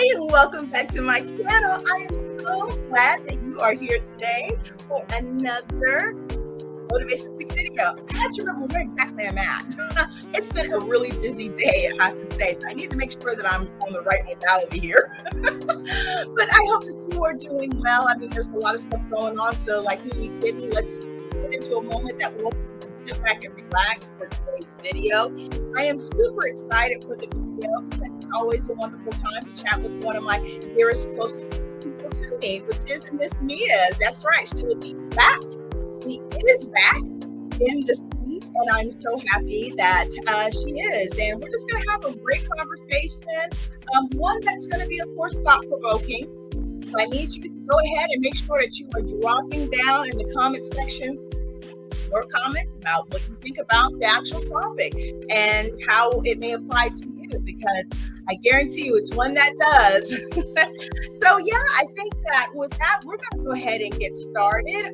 and welcome back to my channel. I am so glad that you are here today for another Motivation video. I had to remember where exactly I'm at. It's been a really busy day, I have to say, so I need to make sure that I'm on the right modality here. But I hope that you are doing well. I mean, there's a lot of stuff going on, so like we kidding, let's get into a moment that we'll sit back and relax for today's video. I am super excited for the video because it's always a wonderful time to chat with one of my dearest, closest people to me, which is Miss Mia. That's right, she will be back. She is back in the seat, and I'm so happy that she is. And we're just going to have a great conversation, one that's going to be, of course, thought-provoking. So I need you to go ahead and make sure that you are dropping down in the comment section your comments about what you think about the actual topic and how it may apply to you, because I guarantee you it's one that does. So yeah, I think that with that, we're going to go ahead and get started.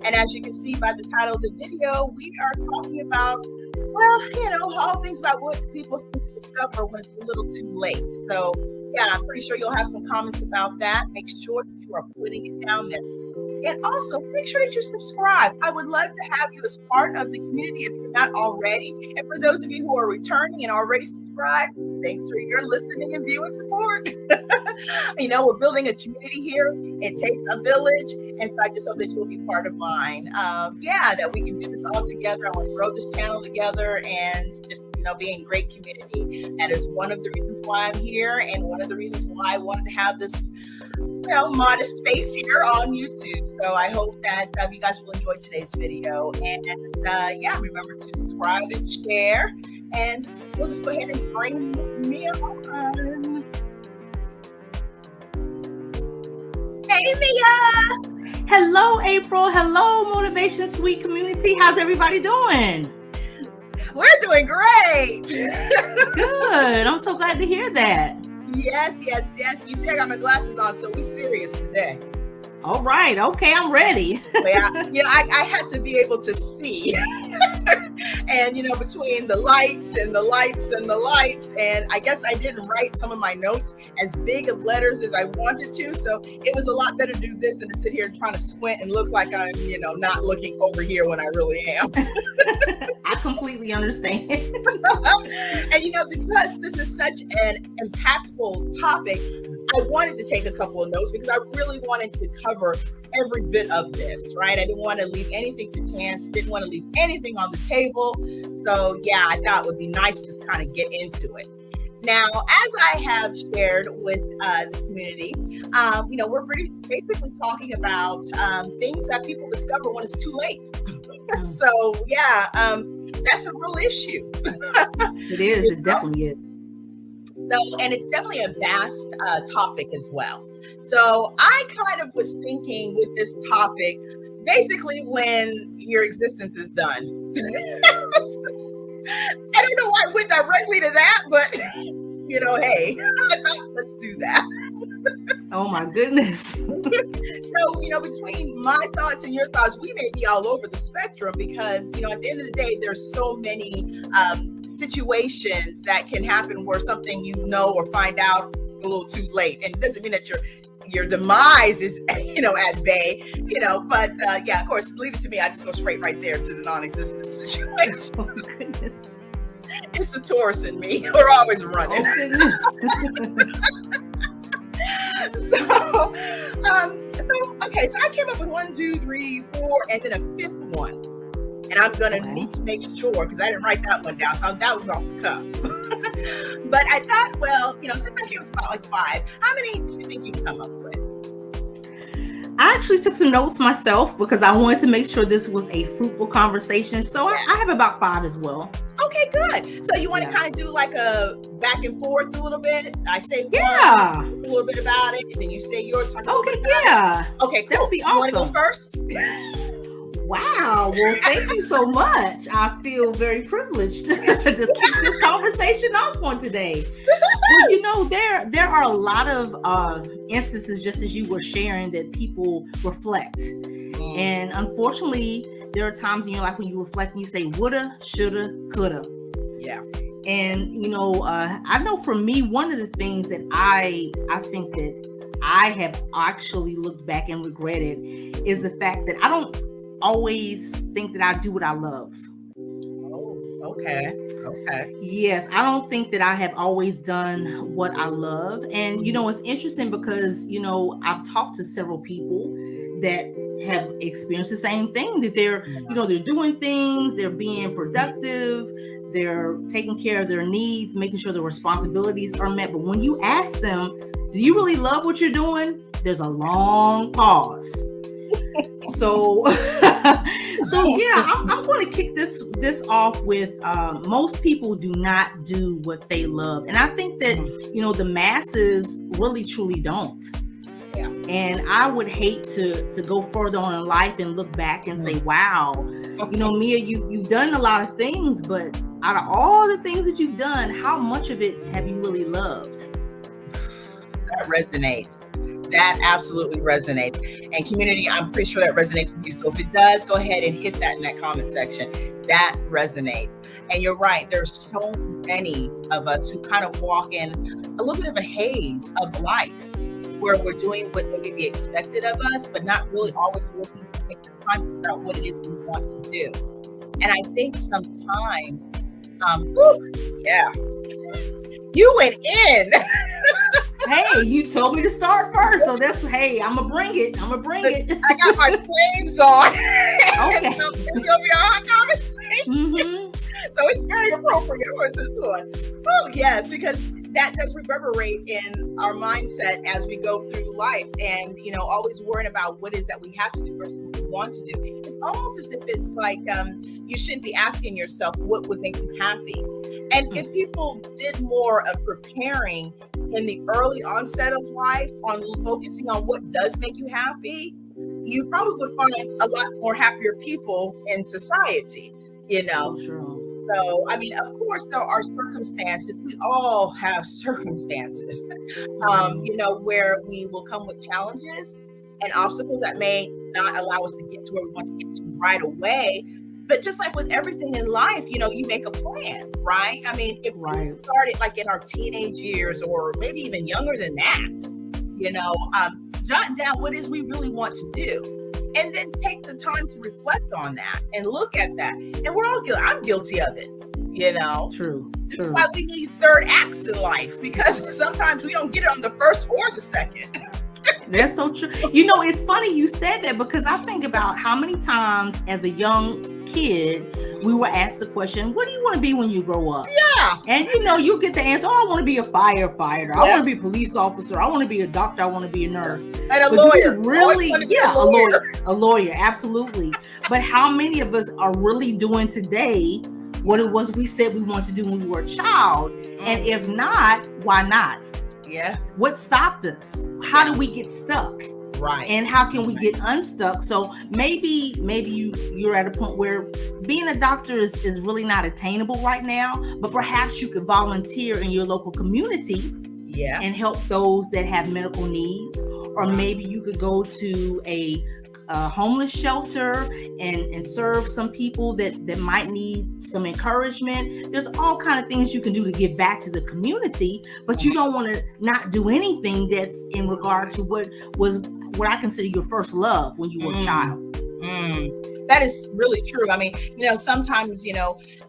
And as you can see by the title of the video, we are talking about, well, you know, all things about what people discover when it's a little too late. So yeah, I'm pretty sure you'll have some comments about that. Make sure that you are putting it down there. And also, make sure that you subscribe. I would love to have you as part of the community if you're not already. And for those of you who are returning and already subscribed, thanks for your listening and viewing support. You know, we're building a community here. It takes a village. And so I just hope that you'll be part of mine. Yeah, that we can do this all together. I want to grow this channel together and just, you know, be in great community. That is one of the reasons why I'm here and one of the reasons why I wanted to have this, you know, modest space here on YouTube. So I hope that you guys will enjoy today's video. And yeah, remember to subscribe and share. And we'll just go ahead and bring Miss Mia on. Hey, Mia. Hello, April. Hello, Motivation Suite community. How's everybody doing? We're doing great. Good. I'm so glad to hear that. Yes. You see, I got my glasses on, so we're serious today. All right. Okay, I'm ready. Yeah, you know, I had to be able to see. And, you know, between the lights and the lights and the lights, and I guess I didn't write some of my notes as big of letters as I wanted to. So it was a lot better to do this than to sit here trying to squint and look like I'm, you know, not looking over here when I really am. I completely understand. And, you know, because this is such an impactful topic, I wanted to take a couple of notes because I really wanted to cover every bit of this, right? I didn't want to leave anything to chance, didn't want to leave anything on the table. So yeah, I thought it would be nice to just kind of get into it. Now, as I have shared with the community, you know, we're basically talking about things that people discover when it's too late. So yeah, that's a real issue. It is. It definitely is. So, and it's definitely a vast topic as well. So I kind of was thinking with this topic, basically when your existence is done. I don't know why I went directly to that, but you know, hey, I thought let's do that. Oh my goodness. So, you know, between my thoughts and your thoughts, we may be all over the spectrum because, you know, at the end of the day, there's so many situations that can happen where something you know or find out a little too late. And it doesn't mean that your demise is, you know, at bay, you know, but yeah, of course, leave it to me. I just go straight right there to the non-existent situation. Oh goodness. It's the Taurus in me. We're always running. Oh goodness. So okay, so I came up with 1, 2, 3, 4, and then a fifth one. And I'm going to need to make sure, because I didn't write that one down, so that was off the cuff. But I thought, well, you know, since I came up with about like 5, how many do you think you come up with? I actually took some notes myself because I wanted to make sure this was a fruitful conversation. So I have about 5 as well. Okay, good. So you want to kind of do like a back and forth a little bit? I say one, yeah, a little bit about it, and then you say yours. Okay, yeah. Okay, cool. That would be awesome. You want to go first? Wow. Well, thank you so much. I feel very privileged to keep this conversation off on today. Well, you know, there are a lot of instances, just as you were sharing, that people reflect. And unfortunately, there are times in your life when you reflect and you say, woulda, shoulda, coulda. Yeah. And I know for me, one of the things that I think that I have actually looked back and regretted is the fact that I don't always think that I do what I love. Oh, okay. Okay. Yes, I don't think that I have always done what I love. And it's interesting because I've talked to several people that have experienced the same thing, that they're they're doing things, they're being productive, they're taking care of their needs, making sure the responsibilities are met. But when you ask them, do you really love what you're doing? There's a long pause. So yeah, I'm going to kick this off with most people do not do what they love. And I think that, the masses really truly don't. Yeah. And I would hate to go further on in life and look back and say, wow, Mia, you've done a lot of things, but out of all the things that you've done, how much of it have you really loved? That resonates. That absolutely resonates. And community, I'm pretty sure that resonates with you. So if it does, go ahead and hit that in that comment section. That resonates. And you're right. There's so many of us who kind of walk in a little bit of a haze of life where we're doing what may be expected of us, but not really always looking to take the time to figure out what it is we want to do. And I think sometimes, you went in. Hey, you told me to start first, so I'm gonna bring it. I got my flames on. Okay. So it's gonna be a hot conversation. Mm-hmm. So it's very appropriate for this one. Oh yes, because that does reverberate in our mindset as we go through life, and always worrying about what is that we have to do versus what we want to do. It's almost as if it's like you shouldn't be asking yourself what would make you happy. And if people did more of preparing in the early onset of life on focusing on what does make you happy, you probably would find a lot more happier people in society, So, I mean, of course, there are circumstances. We all have circumstances, where we will come with challenges and obstacles that may not allow us to get to where we want to get to right away. But just like with everything in life, you make a plan, right? I mean, if we started like in our teenage years or maybe even younger than that, jot down what it is we really want to do. And then take the time to reflect on that and look at that. And we're all guilty. I'm guilty of it, True. This is why we need third acts in life, because sometimes we don't get it on the first or the second. That's so true. It's funny you said that, because I think about how many times as a young kid we were asked the question, what do you want to be when you grow up? Yeah. And you get the answer, I want to be a firefighter. I want to be a police officer. I want to be a doctor. I want to be a nurse. And a lawyer. Really? Yeah, a lawyer. Absolutely. But how many of us are really doing today what it was we said we wanted to do when we were a child? And if not, why not? Yeah. What stopped us? How do we get stuck? Right. And how can we get unstuck? So maybe you're at a point where being a doctor is really not attainable right now, but perhaps you could volunteer in your local community and help those that have medical needs. Or maybe you could go to a homeless shelter and serve some people that might need some encouragement. There's all kind of things you can do to give back to the community, but you don't want to not do anything that's in regard to what I consider your first love when you were a child. That is really true. I mean, sometimes,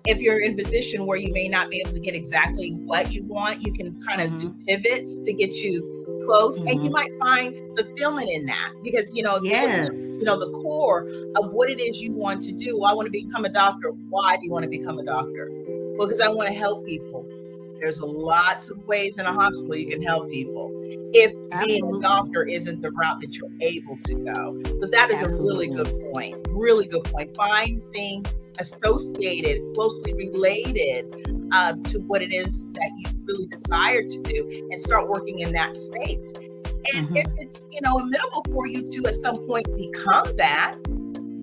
if you're in a position where you may not be able to get exactly what you want, you can kind of do pivots to get you close, and you might find fulfillment in that, because the core of what it is you want to do. Well, I want to become a doctor. Why do you want to become a doctor? Well, because I want to help people. There's lots of ways in a hospital you can help people if being a doctor isn't the route that you're able to go. So that is a really good point. Really good point. Find things associated, closely related to what it is that you really desire to do, and start working in that space. And if it's, amenable for you to at some point become that,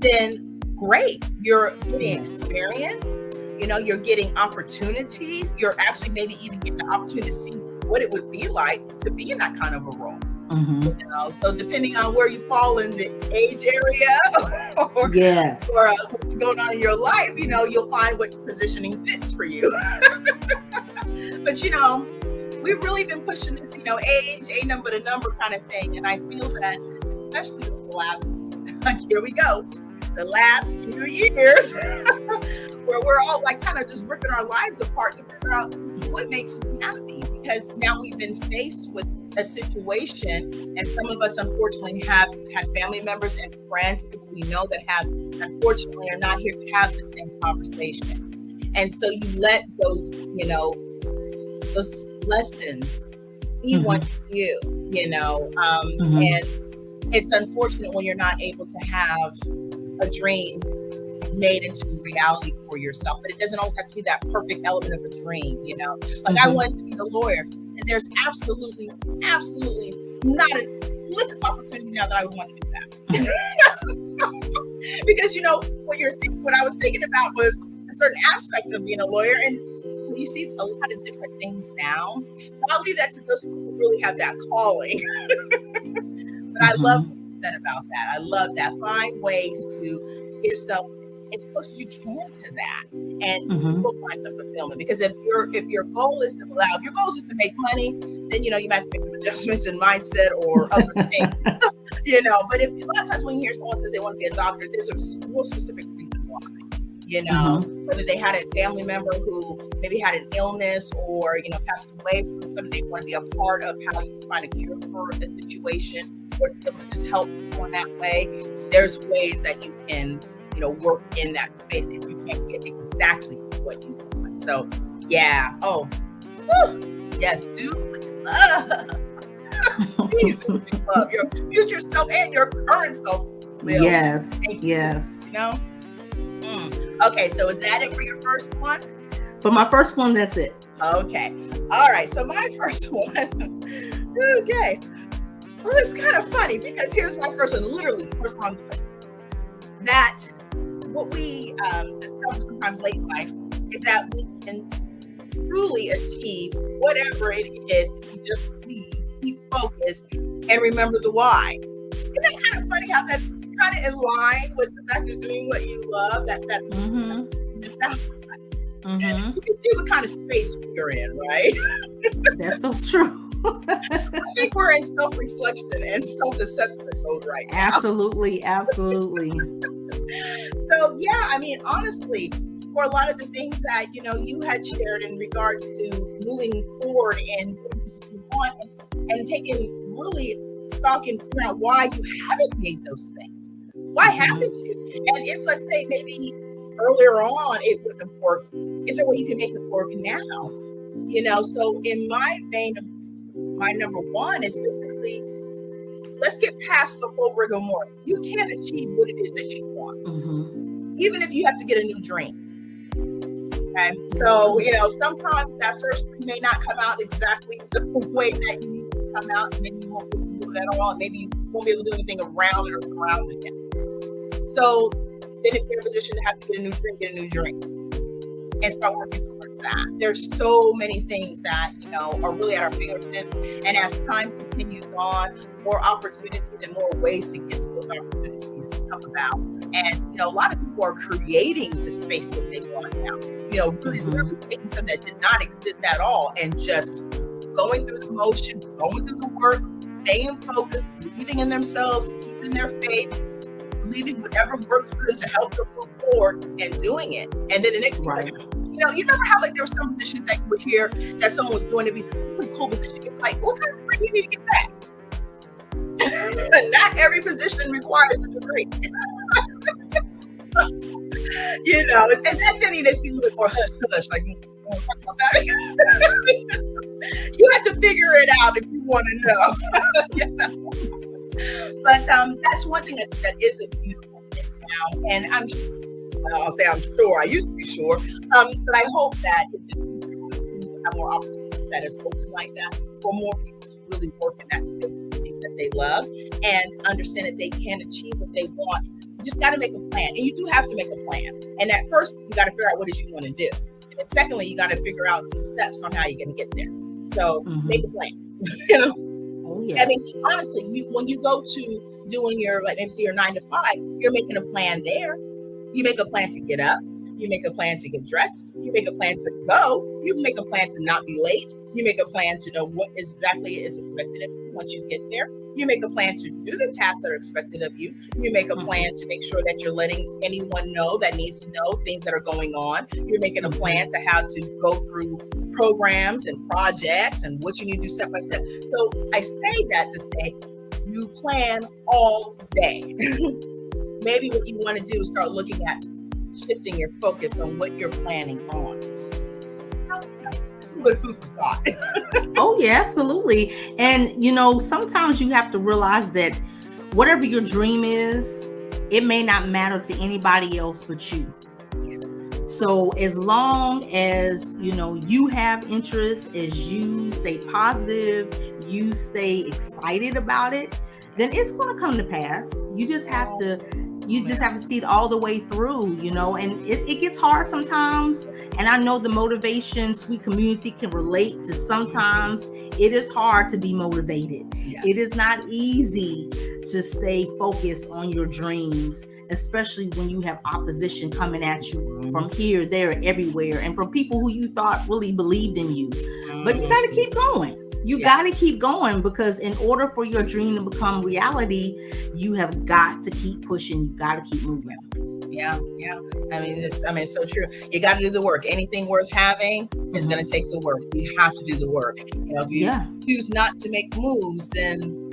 then great. You're getting experience, you're getting opportunities. You're actually maybe even getting the opportunity to see what it would be like to be in that kind of a role. So depending on where you fall in the age area or what's going on in your life, you'll find what positioning fits for you. But we've really been pushing this, age, a number to number kind of thing. And I feel that, especially with the last, here we go, the last few years, where we're all like kind of just ripping our lives apart to figure out what makes me happy. Because now we've been faced with a situation, and some of us unfortunately have had family members and friends, people we know that have unfortunately are not here to have the same conversation. And so you let those, those lessons be one to you, and it's unfortunate when you're not able to have a dream made into reality for yourself. But it doesn't always have to be that perfect element of a dream, Like I wanted to be a lawyer, and there's absolutely not a lick of opportunity now that I would want to do that. Because what I was thinking about was a certain aspect of being a lawyer, and you see a lot of different things now. So I'll leave that to those people who really have that calling. But I love what you said about that. I love that. Find ways to get yourself as close as you can to that, and you'll find some fulfillment. Because if your goal is to if your goal is just to make money, then you might have to make some adjustments in mindset or other things. But if a lot of times when you hear someone says they want to be a doctor, there's a more specific reason why. Whether they had a family member who maybe had an illness or passed away from something, they want to be a part of how you find a cure for a situation, or to just help people in that way. There's ways that you can work in that space if you can't get exactly what you want. So yeah. Yes, do what you love. Please do what you love. Your future self and your current self will. Yes. Okay, so is that it for your first one? For my first one, that's it. Okay. All right. So my first one. Okay. Well, it's kind of funny because here's my first one, literally the first one, that what we discover sometimes late in life is that we can truly achieve whatever it is if you just keep focused and remember the why. Isn't that kind of funny how that's kind of in line with the fact of doing what you love? You can see what kind of space we're in, right? That's so true. I think we're in self-reflection and self-assessment mode right now. Absolutely. So yeah, honestly, for a lot of the things that you had shared in regards to moving forward and what you want, and taking really stock and figuring out why you haven't made those things. Why haven't you? And if, let's say, maybe earlier on it wouldn't have worked, is there a way you can make it work now? So in my vein of my number one is basically, let's get past the whole rigmarole. You can't achieve what it is that you want, even if you have to get a new dream. Okay, so sometimes that first dream may not come out exactly the way that you need to come out, and maybe you won't be able to do it at all, and maybe you won't be able to do anything around it or around it. So then if you're in a position to have to get a new dream, and start working towards that. There's so many things that are really at our fingertips, and as time continues on, more opportunities and more ways to get to those opportunities come about. And a lot of people are creating the space that they want now. Really taking something that did not exist at all and just going through the motion, going through the work, staying focused, believing in themselves, keeping their faith, believing whatever works for them to help them move forward, and doing it. And then the next Right. you remember how there were some positions that you would hear that someone was going to be a pretty cool position. You're like, what kind of degree do you need to get that? Not every position requires a degree. And that then needs to be a little bit more hush. Like, you want to talk about that? You have to figure it out if you want to know. But that's one thing that is a beautiful thing now. And I'm sure, I used to be sure, but I hope that if we have more opportunities that is open like that, for more people to really work in that space that they love and understand that they can achieve what they want. You just got to make a plan, and you do have to make a plan. And at first, you got to figure out what it is you want to do. And then secondly, you got to figure out some steps on how you're going to get there. So make a plan. Oh, yeah. Honestly, when you go to doing your, maybe your 9 to 5, you're making a plan there. You make a plan to get up. You make a plan to get dressed. You make a plan to go. You make a plan to not be late. You make a plan to know what exactly is expected of you once you get there. You make a plan to do the tasks that are expected of you. You make a plan to make sure that you're letting anyone know that needs to know things that are going on. You're making a plan to how to go through programs and projects and what you need to do step by step. So I say that to say, you plan all day. Maybe what you want to do is start looking at shifting your focus on what you're planning on. Good food for thought. Oh yeah, absolutely. And sometimes you have to realize that whatever your dream is, it may not matter to anybody else but you. So as long as you have interest, as you stay positive, you stay excited about it, then it's going to come to pass. You just have to see it all the way through, and it gets hard sometimes. And I know the Motivation Suite community can relate to sometimes it is hard to be motivated. Yeah. It is not easy to stay focused on your dreams, especially when you have opposition coming at you from here, there, everywhere, and from people who you thought really believed in you. But you got to keep going. You got to keep going, because in order for your dream to become reality, you have got to keep pushing. You got to keep moving. Yeah. I mean, it's so true. You got to do the work. Anything worth having is going to take the work. You have to do the work. If you choose not to make moves, then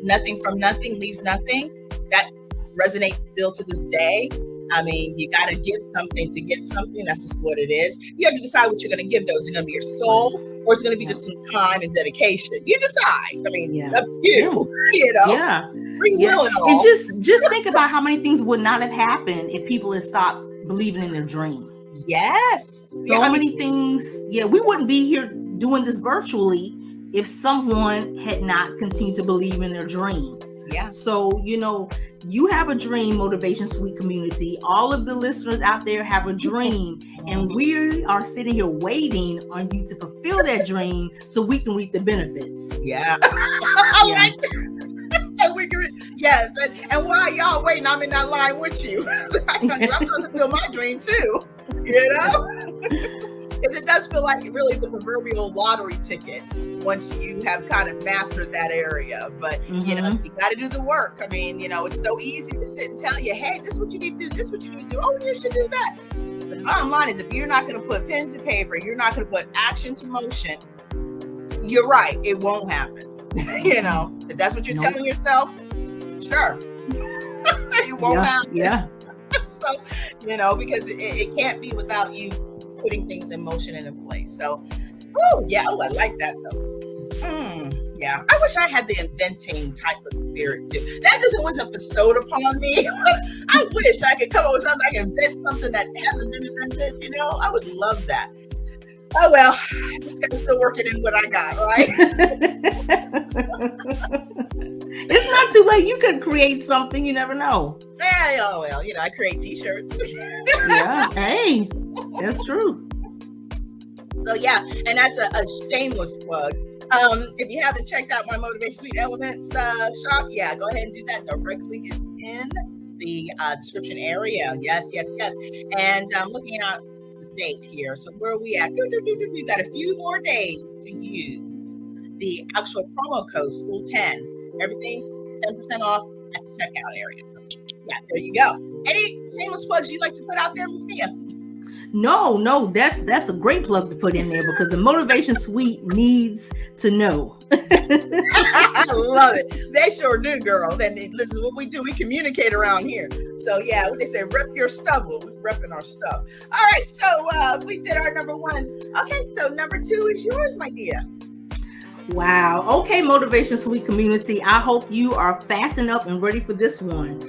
nothing from nothing leaves nothing. That resonates still to this day. I mean, you got to give something to get something. That's just what it is. You have to decide what you're going to give, though. Is it going to be your soul, or it's going to be just some time and dedication? You decide. I mean, up to you. Yeah. Free will and all. And just think about how many things would not have happened if people had stopped believing in their dream. Yes. So many things. Yeah, we wouldn't be here doing this virtually if someone had not continued to believe in their dream. Yeah. So, you have a dream, Motivation Suite community. All of the listeners out there have a dream, and we are sitting here waiting on you to fulfill that dream so we can reap the benefits. Yeah. I like that. Yes. And while y'all waiting, I'm in that line with you. I'm trying to fulfill my dream too. Because it does feel like really the proverbial lottery ticket once you have kind of mastered that area. But, you got to do the work. I mean, it's so easy to sit and tell you, hey, this is what you need to do. This is what you need to do. Oh, you should do that. But the bottom line is, if you're not going to put pen to paper, you're not going to put action to motion, you're right. It won't happen. If that's what you're telling yourself, sure. It won't happen. Yeah. So, because it can't be without you putting things in motion and in place. So, I like that though. Yeah, I wish I had the inventing type of spirit too. That just wasn't bestowed upon me. But I wish I could come up with something. I can invent something that hasn't been invented. I would love that. Oh well, I just gotta still work it in what I got, right? It's not too late. You could create something. You never know. Yeah. Oh well, I create T-shirts. Yeah. Hey, that's true. So yeah, and that's a shameless plug. If you haven't checked out my Motivation Suite Elements shop, go ahead and do that directly in the description area. Yes. And I'm looking at the date here. So where are we at? We've got a few more days to use the actual promo code SCHOOL10. Everything 10% off at the checkout area. So, there you go. Any shameless plugs you'd like to put out there, Ms. Mia? No, that's a great plug to put in there, because the Motivation Suite needs to know. I love it. They sure do, girl. Then this is what we do. We communicate around here. So what they say, rep your stuff. Well, we're repping our stuff. All right, so we did our number ones. Okay, so number two is yours, my dear. Wow. Okay, Motivation Suite community. I hope you are fastened up and ready for this one.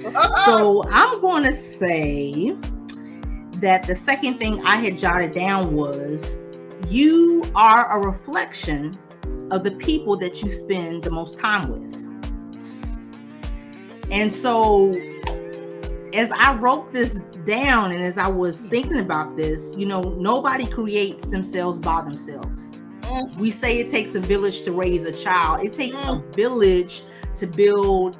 So I'm going to say that the second thing I had jotted down was, you are a reflection of the people that you spend the most time with. And so as I wrote this down and as I was thinking about this, nobody creates themselves by themselves. We say it takes a village to raise a child. It takes a village to build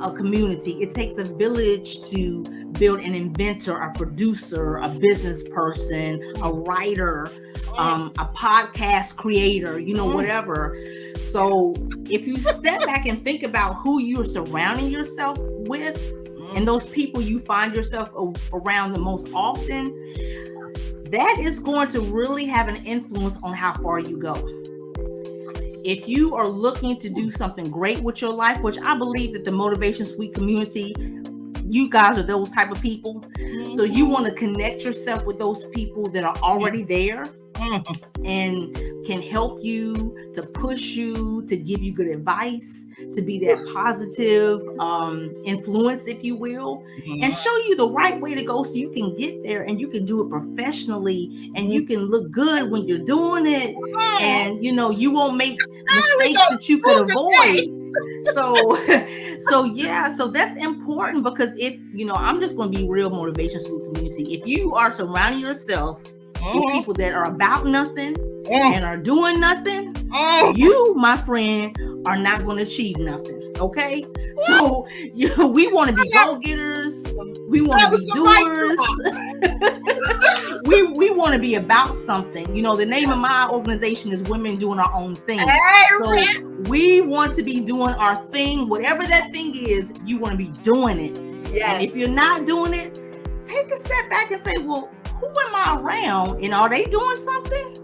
a community. It takes a village to build an inventor, a producer, a business person, a writer, a podcast creator, whatever. So if you step back and think about who you're surrounding yourself with and those people you find yourself around the most often, that is going to really have an influence on how far you go. If you are looking to do something great with your life, which I believe that the Motivation Suite community, you guys are those type of people. So you want to connect yourself with those people that are already there and can help you, to push you, to give you good advice, to be that positive influence, if you will, and show you the right way to go so you can get there and you can do it professionally and you can look good when you're doing it. And, you won't make mistakes that you could avoid. So that's important, because if, I'm just going to be real, Motivation Suite community. If you are surrounding yourself with people that are about nothing and are doing nothing, you, my friend, are not going to achieve nothing. Okay? So we want to be go-getters. We want to be doers. we want to be about something. The name of my organization is Women Doing Our Own Thing. So we want to be doing our thing. Whatever that thing is, you want to be doing it. Yes. And if you're not doing it, take a step back and say, well, who am I around? And are they doing something?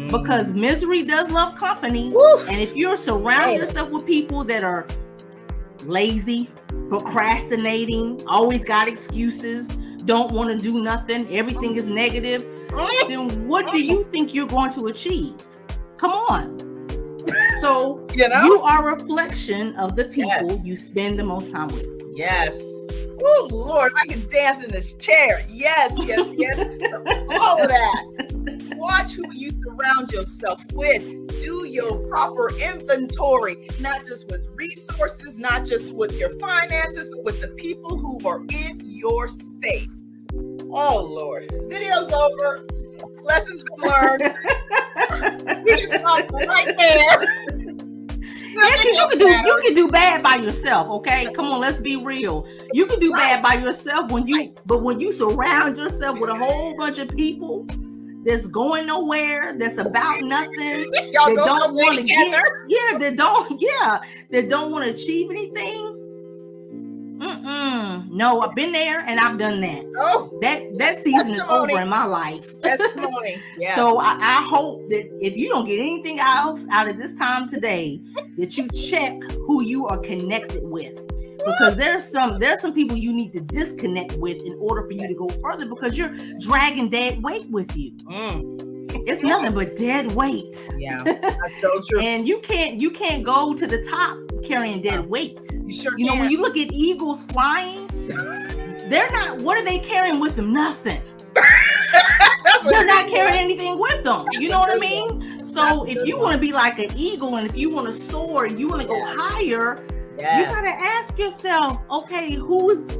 Because misery does love company. And if you're surrounding yourself with people that are lazy, procrastinating, always got excuses, don't want to do nothing, everything is negative, then what do you think you're going to achieve? Come on. So you are a reflection of the people you spend the most time with. Yes. Oh, Lord, I can dance in this chair. Yes. All of that. Watch who you surround yourself with. Do your proper inventory, not just with resources, not just with your finances, but with the people who are in your space. Oh, Lord. Video's over. Lessons been learned. We can stop right there. Yeah, because you can do bad by yourself, okay? Come on, let's be real. You can do bad by yourself when you surround yourself with a whole bunch of people that's going nowhere, that's about nothing, that don't want to that don't want to achieve anything. No, I've been there and I've done that. Oh, that season is over in my life. Testimony. Yeah. So I hope that if you don't get anything else out of this time today, that you check who you are connected with. Because there's some people you need to disconnect with in order for you to go further, because you're dragging dead weight with you. It's nothing but dead weight. Yeah, that's so true. And you can't go to the top carrying dead weight. You sure can. When you look at eagles flying, they're not. What are they carrying with them? Nothing. They're not carrying anything with them. You know what I mean? So if you want to be like an eagle, and if you want to soar, you want to go higher. You gotta ask yourself, okay, who's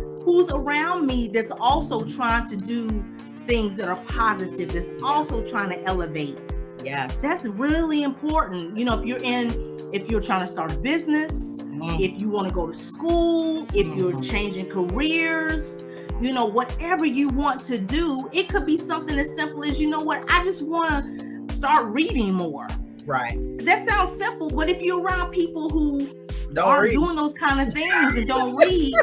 around me that's also trying to do things that are positive, that's also trying to elevate. Yes. That's really important. If you're trying to start a business, if you want to go to school, if you're changing careers, whatever you want to do, it could be something as simple as, I just want to start reading more. Right. That sounds simple, but if you're around people who aren't doing those kind of things and don't read,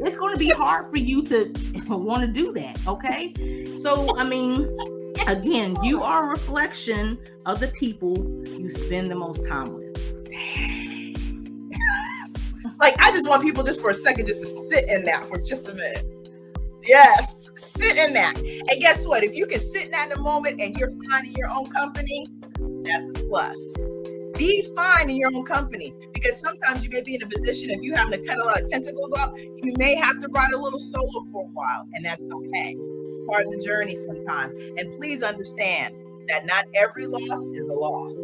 it's going to be hard for you to want to do that. Okay. So, again, you are a reflection of the people you spend the most time with. I just want people just for a second just to sit in that for just a minute. Yes, sit in that. And guess what? If you can sit in that in a moment and you're fine in your own company, that's a plus. Be fine in your own company, because sometimes you may be in a position, if you having to cut a lot of tentacles off, you may have to ride a little solo for a while, and that's okay. It's part of the journey sometimes. And please understand that not every loss is a loss.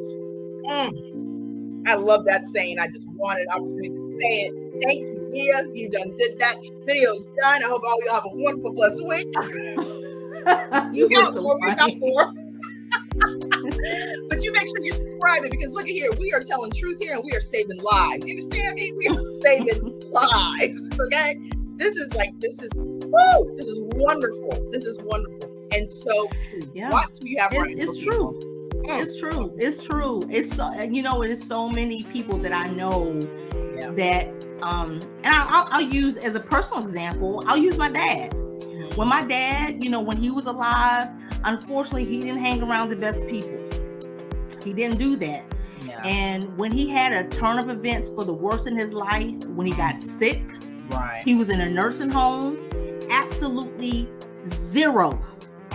I love that saying. I just wanted an opportunity to say it. Thank you, Mia. You done did that. Video's done. I hope all y'all have a wonderful, blessed week. You get so funny. But you make sure you're subscribing, because look at here, we are telling truth here and we are saving lives. You understand me? We are saving lives. Okay. This is woo, this is wonderful. This is wonderful. And so Yeah. watch who you have running It's for true. people. It's true. It's true. It's so, there's so many people that I know Yeah. that and I'll use as a personal example, I'll use my dad. When my dad, when he was alive, unfortunately, he didn't hang around the best people. He didn't do that. Yeah. And when he had a turn of events for the worst in his life, when he got sick, Right. he was in a nursing home, absolutely zero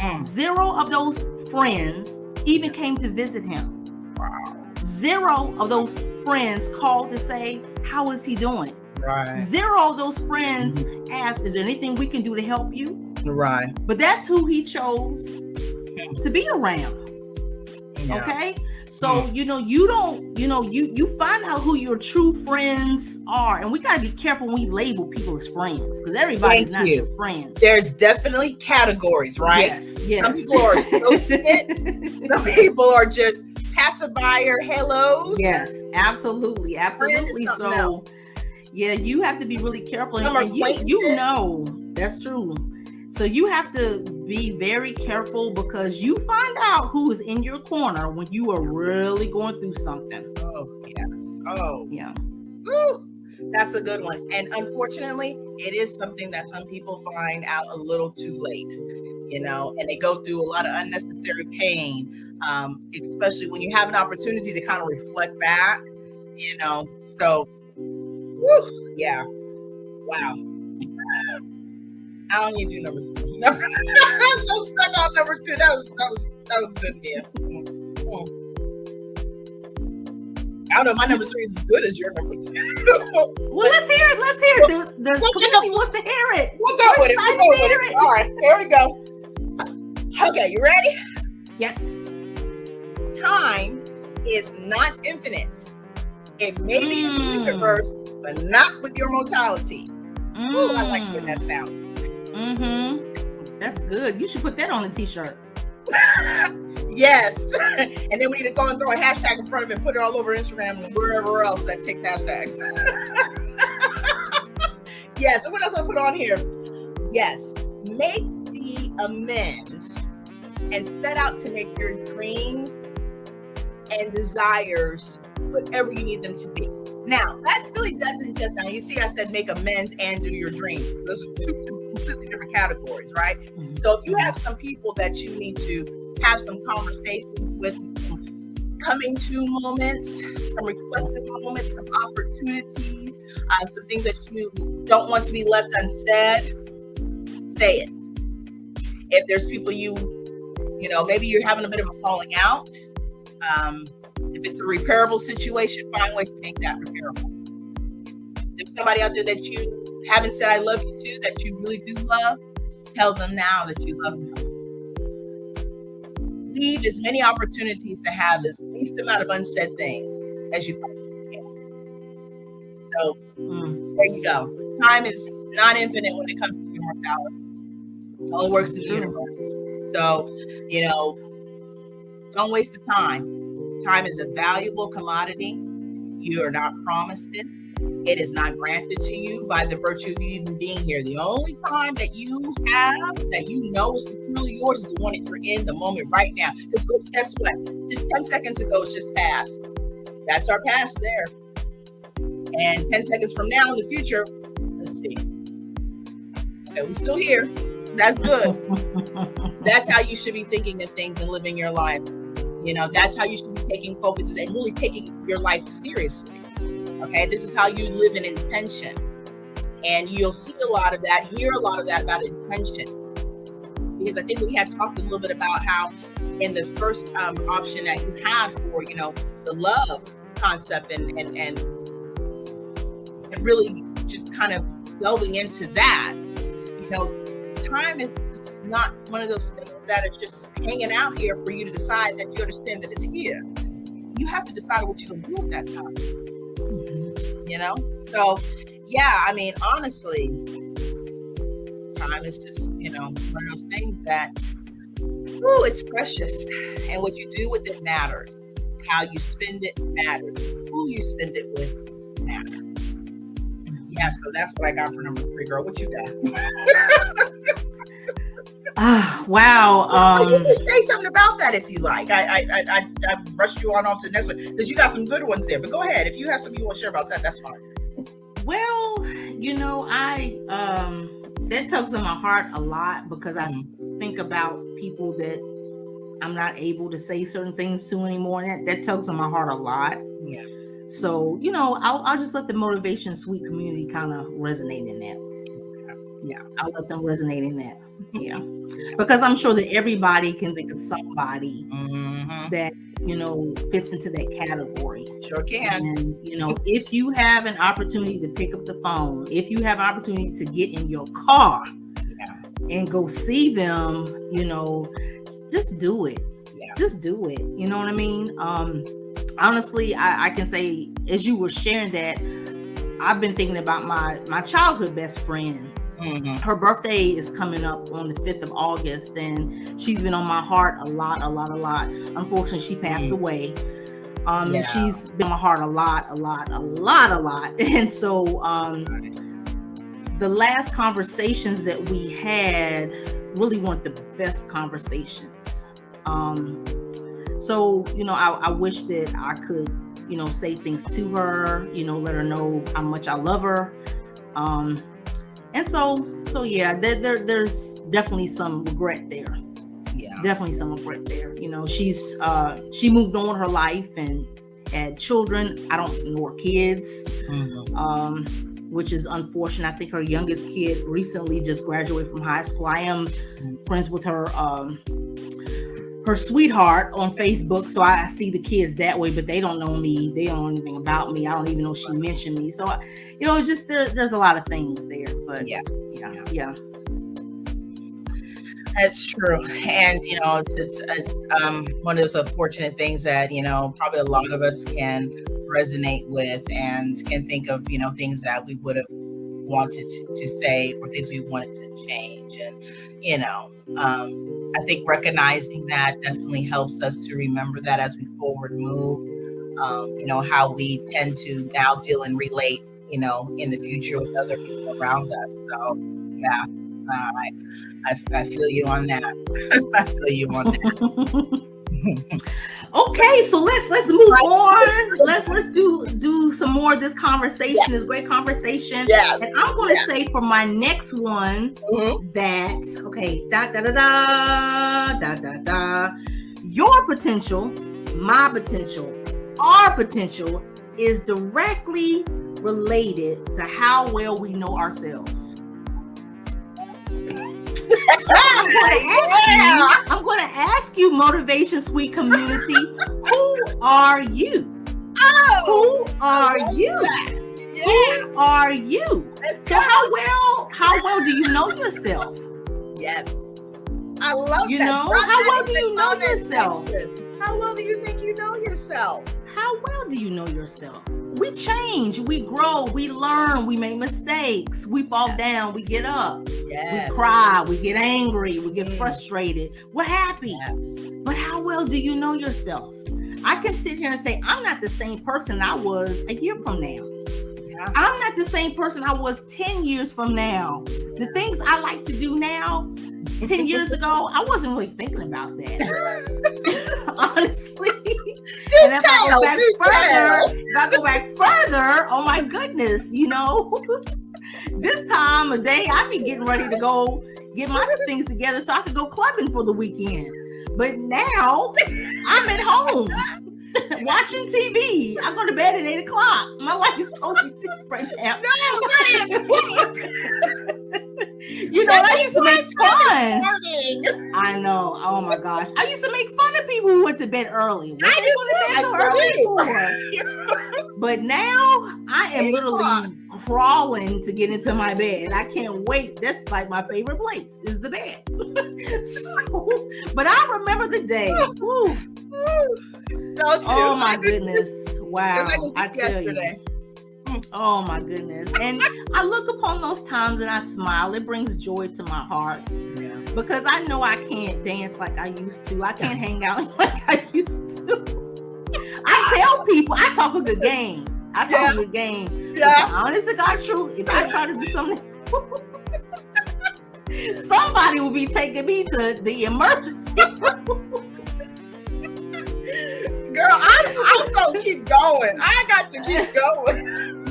of those friends even came to visit him. Wow. Zero of those friends called to say, how is he doing? Right. Zero of those friends asked, is there anything we can do to help you? Right. But that's who he chose to be around. Yeah. Okay. So, you find out who your true friends are. And we got to be careful when we label people as friends, because everybody's not your friend. There's definitely categories, right? Yes. Some people are associate. Some people are just passerby or hellos. Yes, absolutely. So, else. yeah, you have to be really careful. Some And that's true. So you have to be very careful, because you find out who is in your corner when you are really going through something. Oh, yes. Oh, yeah. Woo. That's a good one. And unfortunately, it is something that some people find out a little too late, and they go through a lot of unnecessary pain, especially when you have an opportunity to kind of reflect back, So, woo, yeah. Wow. I don't need to do number 2. I'm so stuck on number 2. That was good, Mia. I don't know. My number 3 is as good as your number 2. Well, let's hear it. The community wants to hear it. We'll go with it. All right, here we go. Okay, you ready? Yes. Time is not infinite. It may be in the universe, but not with your mortality. Ooh, I like putting that sound. That's good. You should put that on a t-shirt. Yes. And then we need to go and throw a hashtag in front of it and put it all over Instagram and wherever else that takes hashtags. Yes. And what else I put on here? Yes. Make the amends and set out to make your dreams and desires whatever you need them to be. Now, that really doesn't just, now you see I said make amends and do your dreams. Those are two completely different categories, right? So if you have some people that you need to have some conversations with, some coming to moments, some reflective moments, some opportunities, some things that you don't want to be left unsaid, say it. If there's people maybe you're having a bit of a falling out, if it's a repairable situation, find ways to make that repairable. If there's somebody out there that you haven't said I love you to, that you really do love, tell them now that you love them. Leave as many opportunities to have as least amount of unsaid things as you possibly can. So there you go. Time is not infinite when it comes to your mortality. It only works in the universe. So, don't waste the time. Time is a valuable commodity. You are not promised it. It is not granted to you by the virtue of you even being here. The only time that you have that is truly yours is the one that you're in the moment right now. Because guess what? Just 10 seconds ago, it's just past. That's our past there. And 10 seconds from now in the future, let's see. Okay, we're still here. That's good. That's how you should be thinking of things and living your life. That's how you should be taking focuses and really taking your life seriously. Okay, this is how you live in intention. And you'll see a lot of that, hear a lot of that about intention. Because I think we had talked a little bit about how in the first option that you had for, the love concept and really just kind of delving into that, time is not one of those things that is just hanging out here for you to decide that you understand that it's here. You have to decide what you're going to do with that time. So yeah, I mean, honestly, time is just, one of those things that Ooh, it's precious. And what you do with it matters. How you spend it matters. Who you spend it with matters. Yeah, so that's what I got for number 3, girl. What you got? Wow. You can say something about that if you like. I rushed you on to the next one because you got some good ones there. But go ahead. If you have something you want to share about that, that's fine. Well, I that tugs on my heart a lot because I think about people that I'm not able to say certain things to anymore. And that tugs on my heart a lot. Yeah. So, I'll just let the Motivation Suite community kind of resonate in that. Yeah, I'll let them resonate in that. Yeah. Because I'm sure that everybody can think of somebody that, fits into that category. Sure can. And, if you have an opportunity to pick up the phone, if you have an opportunity to get in your car and go see them, just do it. Yeah. Just do it. You know what I mean? Honestly, I can say, as you were sharing that, I've been thinking about my childhood best friend. Her birthday is coming up on the 5th of August, and she's been on my heart a lot. Unfortunately, she passed away. And she's been on my heart a lot. And so the last conversations that we had really weren't the best conversations. So, I wish that I could, say things to her, let her know how much I love her. And so yeah, there's definitely some regret there. Yeah, definitely some regret there. She moved on with her life and had children. I don't know her kids, which is unfortunate. I think her youngest kid recently just graduated from high school. I am friends with her sweetheart on Facebook, so I see the kids that way, but they don't know me. They don't know anything about me. I don't even know she mentioned me. So, just there's a lot of things there. But yeah. That's true. And it's one of those unfortunate things that probably a lot of us can resonate with and can think of things that we would have wanted to say or things we wanted to change. And I think recognizing that definitely helps us to remember that as we forward move, how we tend to now deal and relate, in the future with other people around us. So yeah, I feel you on that. I feel you on that. Okay, so let's move on. Let's do some more of this conversation, this great conversation. Yes. And I'm going to say for my next one that your potential, my potential, our potential is directly related to how well we know ourselves. I'm going to ask you, Motivation Suite community, who are you? Who are you? Yeah. Who are you? So how well do you know yourself? Yes. I love that. How well do you know yourself? How well do you think you know yourself? How well do you know yourself? We change, we grow, we learn, we make mistakes, we fall down, we get up, we cry, we get angry, we get frustrated, we're happy. But how well do you know yourself? I can sit here and say, I'm not the same person I was a year from now. I'm not the same person I was 10 years from now. The things I like to do now, 10 years ago, I wasn't really thinking about that. Honestly. And if I go back further, oh my goodness, this time of day, I'd be getting ready to go get my things together so I could go clubbing for the weekend. But now I'm at home watching TV. I go to bed at 8:00. My life is totally different now. I used to make fun. I know. Oh my gosh. I used to make fun of people who went to bed early. But now I am literally crawling to get into my bed. I can't wait. That's like my favorite place is the bed. But I remember the day. Oh my goodness. Wow. I tell you. Oh my goodness. And I look upon those times and I smile. It brings joy to my heart Yeah. because I know I can't dance like I used to. I can't hang out like I used to. I tell people I talk a good game. I talk a good game. Yeah. But honest to God truth, if I try to do something somebody will be taking me to the emergency room. Girl, I'm gonna keep going. I got to keep going.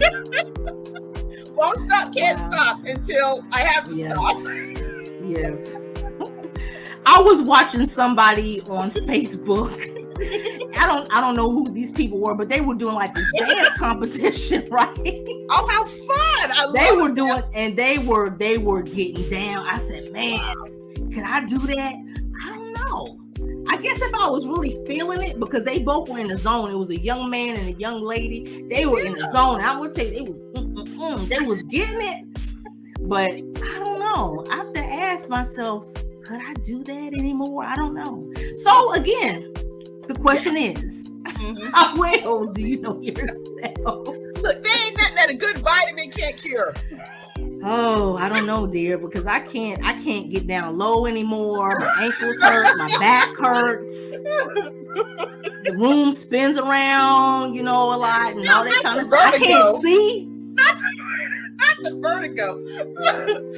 Won't stop, can't stop until I have to stop. Yes. I was watching somebody on Facebook. I don't know who these people were, but they were doing like this dance competition, right? Oh, how fun! They were doing, and they were getting down. I said, man, can I do that? I don't know. I guess if I was really feeling it, because they both were in the zone. It was a young man and a young lady. They were in the zone. I would say they was getting it. But I don't know. I have to ask myself, could I do that anymore? I don't know. So again, the question is, how well do you know yourself? Look, there ain't nothing that a good vitamin can't cure. Oh, I don't know, dear, because I can't get down low anymore. My ankles hurt, my back hurts. The room spins around, a lot and all that kind of stuff. I can't see. Not the vertigo.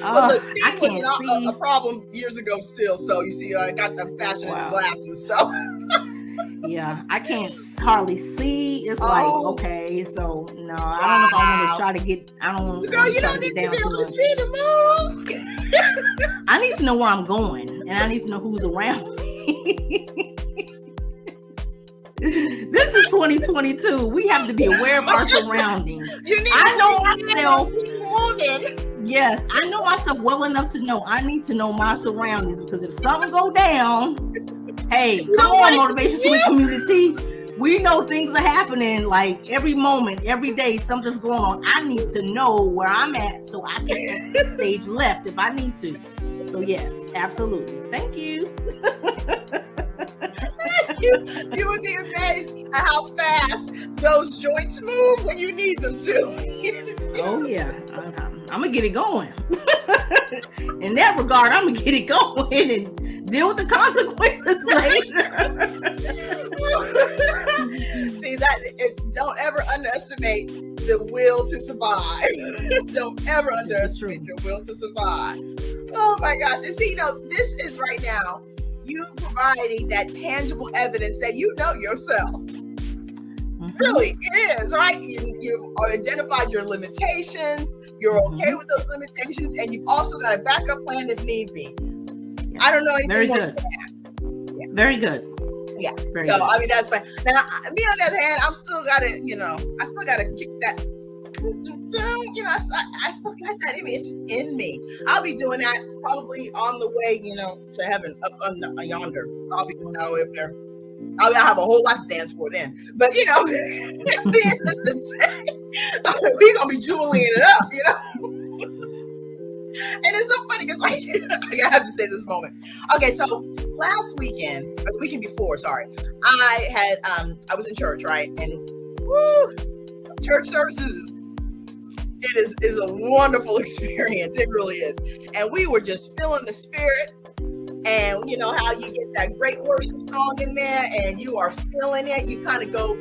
But look, seeing was not a problem years ago still. So you see, I got the fashionable glasses. So yeah, I can't hardly see. It's like, okay, so no, I don't know if I want to try to get. I don't. Girl, you don't need to be able to see the move. I need to know where I'm going, and I need to know who's around me. This is 2022. We have to be aware of our surroundings. I know myself. Yes, I know myself well enough to know I need to know my surroundings, because if something go down, hey, come on, Motivation Suite community. We know things are happening like every moment, every day, something's going on. I need to know where I'm at so I can exit stage left if I need to. So yes, absolutely. Thank you. You would be amazed at how fast those joints move when you need them to. Oh yeah, I'm gonna get it going. In that regard, I'm gonna get it going and deal with the consequences later. See don't ever underestimate the will to survive. Don't ever underestimate your will to survive. Oh my gosh! And see, this is right now you providing that tangible evidence that you know yourself. Really, it is, right? You identified your limitations, you're okay with those limitations, and you've also got a backup plan if need be. Yes. I don't know anything Very more good. than that. Yeah. Very good. Yeah. Very so, good. I mean, that's fine. Now, me on the other hand, I still got to kick that. I still got that in me. It's in me. I'll be doing that probably on the way, to heaven up on yonder. I'll be doing that all the way up there. I'll have a whole lot to dance for then. But at the end of the day, we're gonna be jubileeing it up, And it's so funny because I have to say this moment. Okay, so last weekend, or the weekend before, sorry, I was in church, right? And church services is a wonderful experience. It really is. And we were just feeling the spirit. And you know how you get that great worship song in there and you are feeling it. You kind of go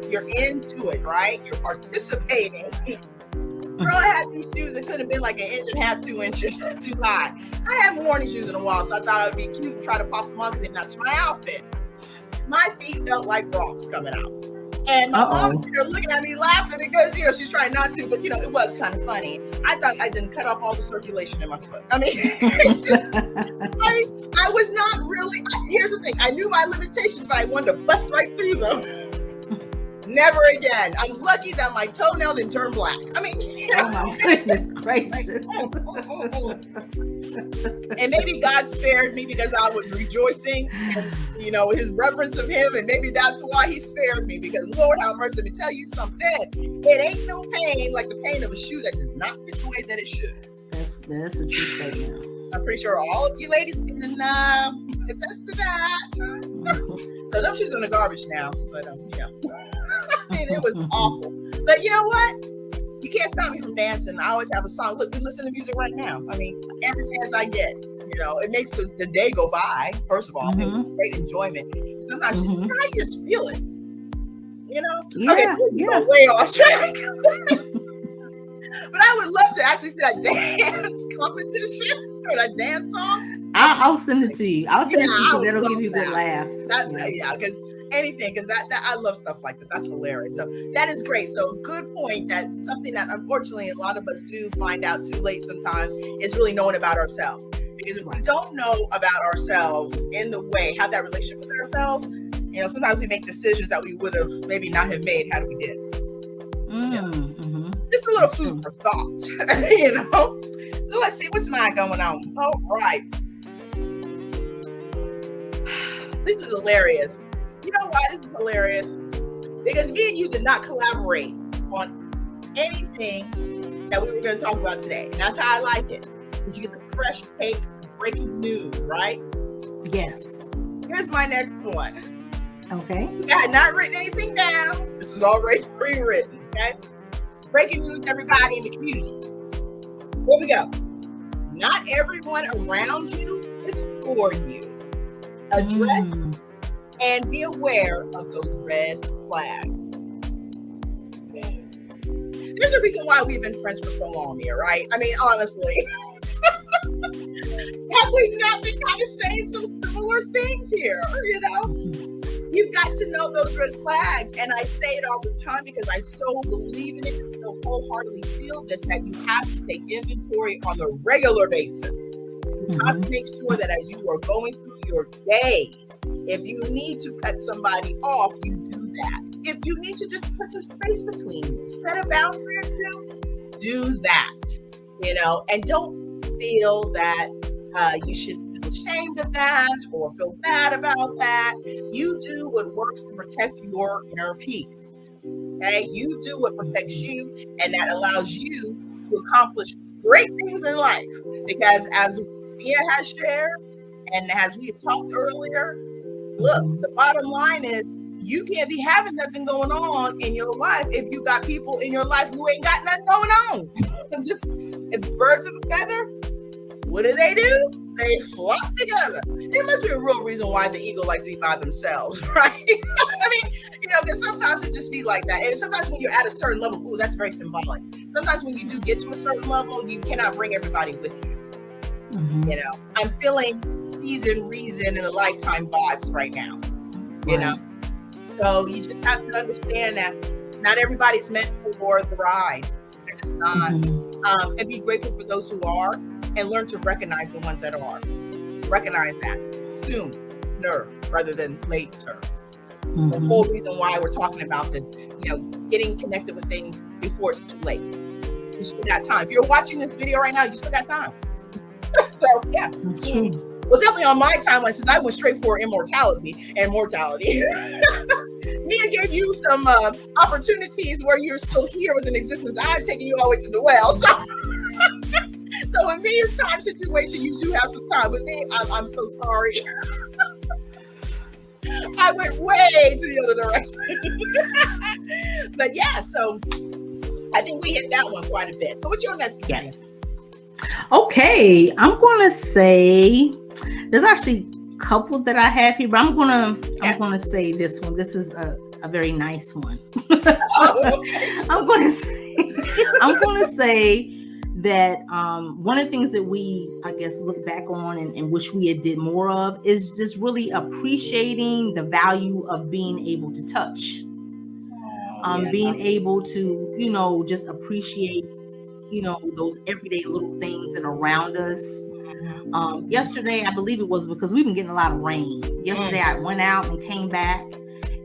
you're into it, right? You're participating. Girl, I had these shoes that could have been like an inch and a half, 2 inches too high. I haven't worn these shoes in a while, so I thought it would be cute and try to pop them on because they match my outfit. My feet felt like rocks coming out. And my mom's there looking at me laughing because, she's trying not to, but, it was kind of funny. I thought I didn't cut off all the circulation in my foot. I mean, I was not really, here's the thing. I knew my limitations, but I wanted to bust right through them. Never again. I'm lucky that my toenail didn't turn black. I mean, oh my goodness gracious. And maybe God spared me because I was rejoicing and, his reverence of him. And maybe that's why he spared me, because Lord have mercy. Let me tell you something. It ain't no pain like the pain of a shoe that does not fit the way that it should. That's a true statement. I'm pretty sure all of you ladies can attest to that. So them shoes are in the garbage now. But, it was awful. But you know what? can't stop me from dancing. I always have a song. Look, we listen to music right now. I mean, every chance I get, it makes the day go by. First of all, it was great enjoyment. Sometimes you just feel it. Okay, so we're way off track. But I would love to actually see that dance competition or that dance song. I'll send it to you. I'll send it to you because that'll give you a good laugh. Because anything, because that I love stuff like that. That's hilarious. So that is great. So good point. That something that unfortunately a lot of us do find out too late sometimes is really knowing about ourselves. Because if we don't know about ourselves in the way, have that relationship with ourselves, sometimes we make decisions that we would have maybe not have made had we did. Just a little food for thought, So let's see what's mine going on. All right. This is hilarious. You know why this is hilarious? Because me and you did not collaborate on anything that we were going to talk about today. And that's how I like it. Because you get the fresh take, breaking news, right? Yes. Here's my next one. Okay. I had not written anything down. This was already pre-written, okay? Breaking news, everybody in the community. Here we go. Not everyone around you is for you. Address and be aware of those red flags. Okay. There's a reason why we've been friends for so long here, right? I mean, honestly. Have we not been kind of saying some similar things here, You've got to know those red flags. And I say it all the time because I so believe in it and so wholeheartedly feel this, that you have to take inventory on a regular basis. You have to make sure that as you are going through your day, if you need to cut somebody off, you do that. If you need to just put some space between you, set a boundary or two, do that, and don't feel that you should feel ashamed of that or feel bad about that. You do what works to protect your inner peace. Okay? You do what protects you, and that allows you to accomplish great things in life. Because as Mia has shared, and as we have talked earlier, look, the bottom line is you can't be having nothing going on in your life if you got people in your life who ain't got nothing going on. Just if birds of a feather, what do? They flock together. There must be a real reason why the eagle likes to be by themselves, right? I mean, because sometimes it just be like that. And sometimes when you're at a certain level, ooh, that's very symbolic. Sometimes when you do get to a certain level, you cannot bring everybody with you. I'm feeling season, reason, and a lifetime vibes right now. So you just have to understand that not everybody's meant for the ride. They're just not. And be grateful for those who are, and learn to recognize the ones that are. Recognize that sooner rather than later. The whole reason why we're talking about this, getting connected with things before it's too late. You still got time. If you're watching this video right now, you still got time. So yeah, that's true. Well, definitely on my timeline, since I went straight for immortality and mortality. Mia gave you some opportunities where you're still here with an existence. I've taken you all the way to the well. So in Mia's time situation, you do have some time. With me, I'm so sorry. I went way to the other direction. But yeah, so I think we hit that one quite a bit. So what's your next one? Yes. Okay, I'm gonna say there's actually a couple that I have here, but I'm gonna say this one. This is a very nice one. I'm gonna say that one of the things that we, I guess, look back on and wish we had did more of is just really appreciating the value of being able to touch. Being able to, just appreciate, those everyday little things that are around us. Yesterday, I believe it was because we've been getting a lot of rain. Yesterday, I went out and came back,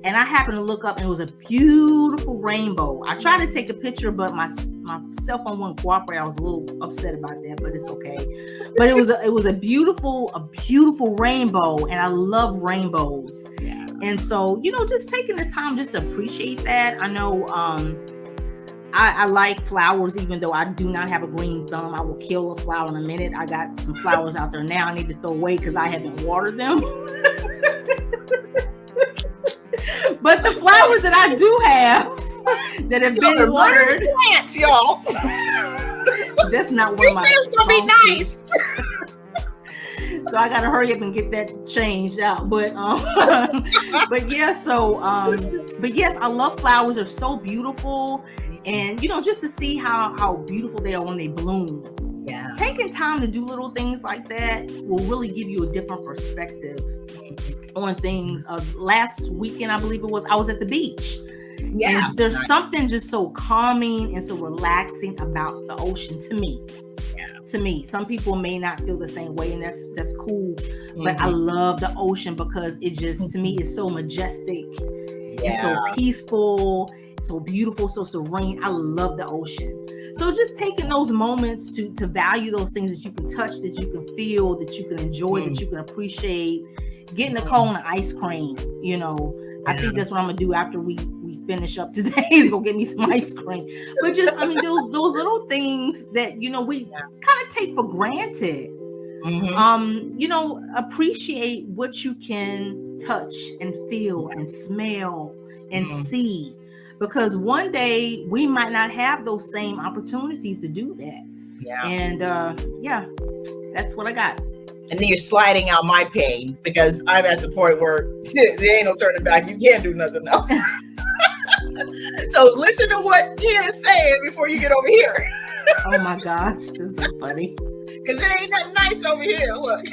and I happened to look up, and it was a beautiful rainbow. I tried to take a picture, but my cell phone wouldn't cooperate. I was a little upset about that, but it's okay. But it was a beautiful rainbow, and I love rainbows. Yeah. And so, just taking the time just to appreciate that. I know I like flowers, even though I do not have a green thumb. I will kill a flower in a minute. I got some flowers out there now I need to throw away because I haven't watered them. But the flowers that I do have, that have Y'all been are murdering watered. plants, y'all. That's not one You of my said it was gonna strong be suits. nice. So I gotta hurry up and get that changed out. But but yeah, but yes, I love flowers. They're so beautiful. And just to see how beautiful they are when they bloom. Yeah. Taking time to do little things like that will really give you a different perspective on things. Last weekend, I believe it was, I was at the beach. Yeah. And there's something just so calming and so relaxing about the ocean to me. Yeah. To me, some people may not feel the same way, and that's cool. But I love the ocean because it just, to me, is so majestic and so peaceful, so beautiful, so serene. I love the ocean. So just taking those moments to value those things that you can touch, that you can feel, that you can enjoy, that you can appreciate. Getting a cone of ice cream, I think that's what I'm gonna do after we finish up today, is go get me some ice cream. But just, those little things that we kind of take for granted. Appreciate what you can touch and feel and smell and see, because one day we might not have those same opportunities to do that. And that's what I got. And then you're sliding out my pain, because I'm at the point where there ain't no turning back. You can't do nothing else. So listen to what Gina is saying before you get over here. Oh my gosh, this is so funny. Because it ain't nothing nice over here. Look,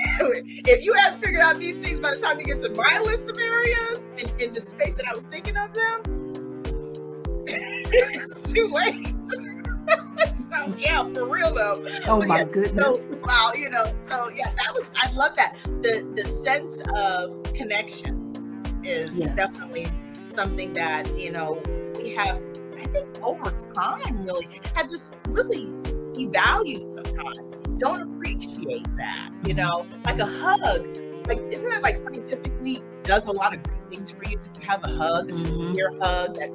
if you haven't figured out these things by the time you get to my list of areas in the space that I was thinking of them, it's too late. So yeah, for real though. Oh my goodness. So, wow, I love that. The sense of connection is definitely something that, we have, I think, over time really have just really devalued sometimes. Don't appreciate that, like a hug. Like, isn't that like scientifically does a lot of good things for you just to have a hug, a sincere hug that,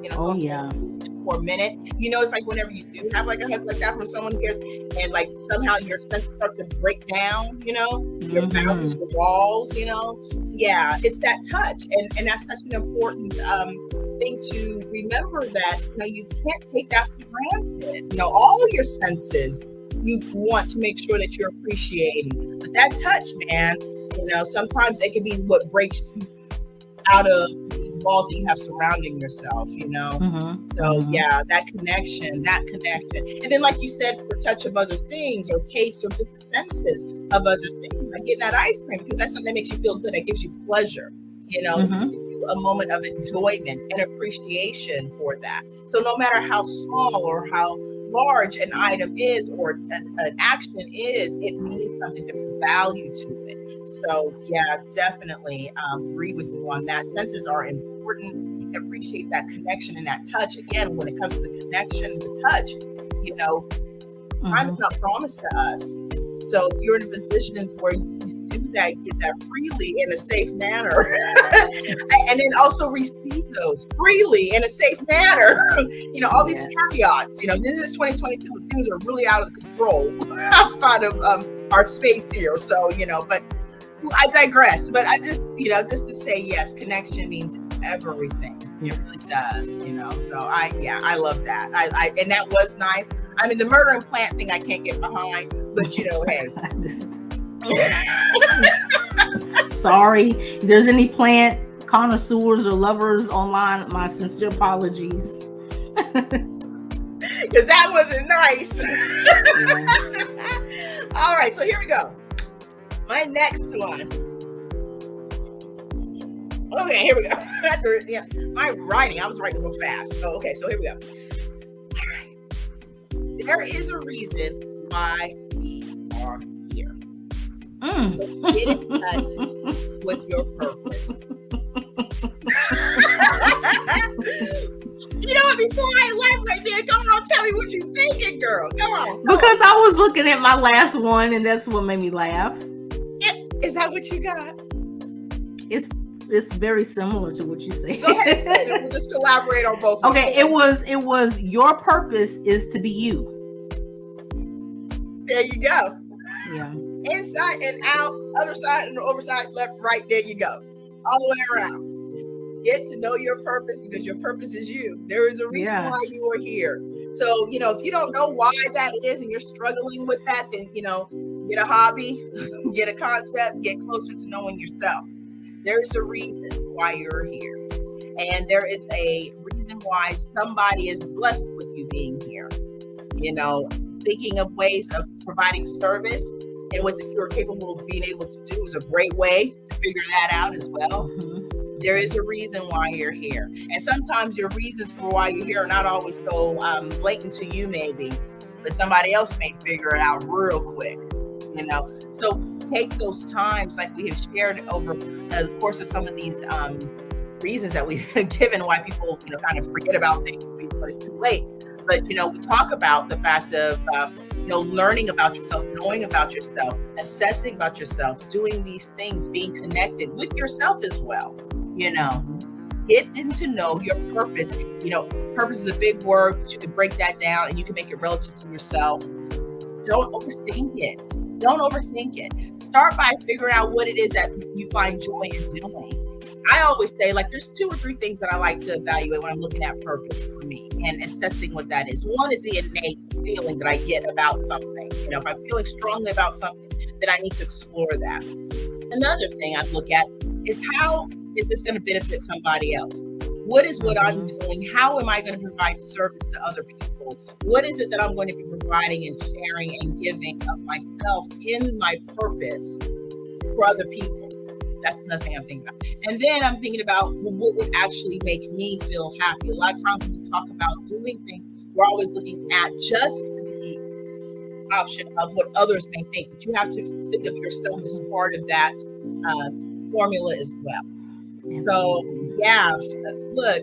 for a minute. It's like whenever you do have like a hug like that from someone who cares, and like somehow your senses start to break down, your boundaries, your walls, Yeah, it's that touch. And that's such an important thing to remember, that you can't take that for granted. All your senses you want to make sure that you're appreciating. But that touch, man, sometimes it can be what breaks you out of the walls that you have surrounding yourself, So yeah, that connection. And then like you said, for touch of other things or taste or just the senses of other things, like getting that ice cream, because that's something that makes you feel good, that gives you pleasure, a moment of enjoyment and appreciation for that. So no matter how small or how large an item is or an action is, it means something. There's value to it. So yeah, definitely agree with you on that. Senses are important. Appreciate that connection and that touch. Again, when it comes to the connection, the touch, time is not promised to us. So if you're in a position where you can do that, get that freely in a safe manner, and then also receive those freely in a safe manner. All these caveats. This is 2022. Things are really out of control outside of our space here. So but I digress. But I just just to say, yes, connection means everything. It really does. So I love that. I and that was nice. The murdering plant thing I can't get behind, but hey. Sorry, if there's any plant connoisseurs or lovers online, my sincere apologies. Because that wasn't nice. All right, so here we go. My next one. Okay, here we go. My writing, I was writing real fast. Oh, okay, so here we go. All right. There is a reason why we are here. So get in touch with your purpose. Before I elaborate, come on, tell me what you're thinking, girl. Come on. Because I was looking at my last one, and that's what made me laugh. Is that what you got? It's very similar to what you said. Go ahead, we'll just elaborate on both. Okay, it was your purpose is to be you. There you go. Yeah. Inside and out, other side and over side, left, right. There you go. All the way around. Get to know your purpose, because your purpose is you. There is a reason why Yes. you are here. So, if you don't know why that is and you're struggling with that, then, get a hobby, get a concept, get closer to knowing yourself. There is a reason why you're here. And there is a reason why somebody is blessed with you being here. Thinking of ways of providing service and what you are capable of being able to do is a great way to figure that out as well. There is a reason why you're here. And sometimes your reasons for why you're here are not always so blatant to you, maybe, but somebody else may figure it out real quick, So take those times, like we have shared over the course of some of these reasons that we've given why people, kind of forget about things before it's too late. But, we talk about the fact of, learning about yourself, knowing about yourself, assessing about yourself, doing these things, being connected with yourself as well. Getting to know your purpose. Purpose is a big word, but you can break that down and you can make it relative to yourself. Don't overthink it. Don't overthink it. Start by figuring out what it is that you find joy in doing. I always say, there's 2 or 3 things that I like to evaluate when I'm looking at purpose for me and assessing what that is. One is the innate feeling that I get about something. If I'm feeling strongly about something, then I need to explore that. Another thing I look at is, how is this going to benefit somebody else? What is what I'm doing? How am I going to provide service to other people? What is it that I'm going to be providing and sharing and giving of myself in my purpose for other people? That's another thing I'm thinking about. And then I'm thinking about what would actually make me feel happy. A lot of times when we talk about doing things, we're always looking at just the option of what others may think. But you have to think of yourself as part of that formula as well. So yeah, look,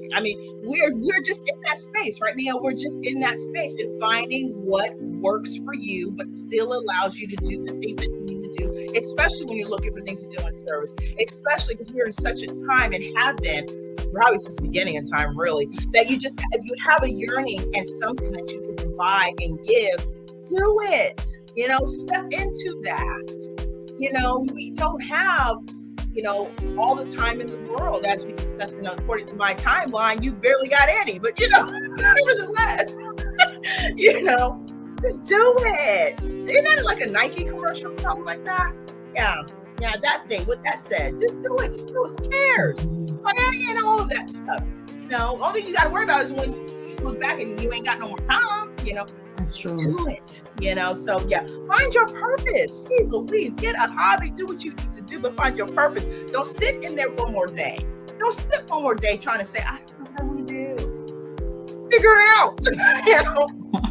we're just in that space, right, Mia? We're just in that space and finding what works for you, but still allows you to do the things that you need to do, especially when you're looking for things to do in service, especially because we're in such a time and have been probably since the beginning of time, really, that you have a yearning and something that you can provide and give. Do it, step into that. We don't have all the time in the world, as we discussed, according to my timeline, you barely got any, but nevertheless, just do it. Isn't that like a Nike commercial or something like that? Yeah, that thing, what that said, just do it, who cares? Money and all of that stuff, all thing you got to worry about is when you look back and you ain't got no more time, That's true. Do it, so yeah, find your purpose. Jeez Louise, get a hobby, do what you need to do, but find your purpose. Don't sit in there one more day. Don't sit one more day trying to say, I don't know what I want to do. Figure it out.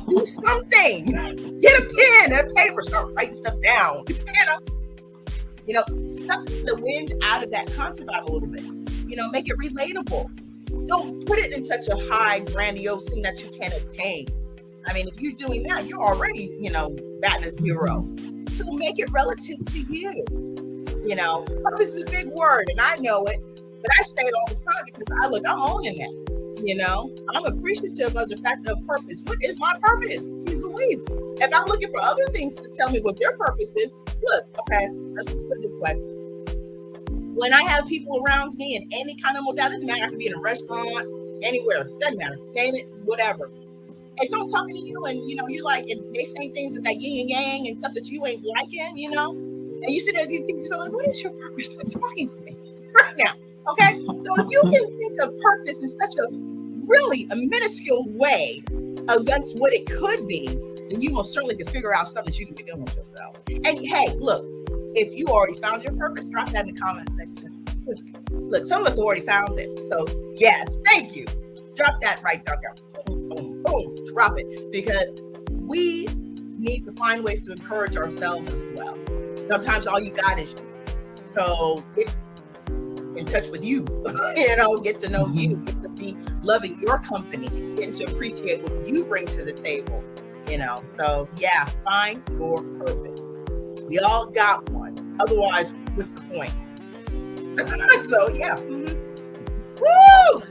Do something. Get a pen and a paper, start writing stuff down. Suck the wind out of that concept out a little bit. Make it relatable. Don't put it in such a high, grandiose thing that you can't attain. If you're doing that, you're already, batting a 0. So make it relative to you. Purpose is a big word, and I know it, but I say it all the time because I'm owning that. I'm appreciative of the fact of purpose. What is my purpose? Jeez Louise. If I'm looking for other things to tell me what their purpose is, look, okay, let's put it this way. When I have people around me in any kind of modality, doesn't matter, I can be in a restaurant, anywhere, doesn't matter, name it, whatever. And someone's talking to you and, you're like, and they saying things that yin and yang and stuff that you ain't liking, and you sit there and you think to yourself, like, what is your purpose in talking to me right now? Okay? So if you can think of purpose in such a minuscule way against what it could be, then you most certainly can figure out something that you can be doing with yourself. And hey, look, if you already found your purpose, drop that in the comment section. Look, some of us already found it. So yes, thank you. Drop that right down there. Boom, boom, drop it, because we need to find ways to encourage ourselves as well. Sometimes all you got is you. So get in touch with you, get to know you, get to be loving your company, getting to appreciate what you bring to the table, So yeah, find your purpose. We all got one. Otherwise, what's the point? So yeah. Woo!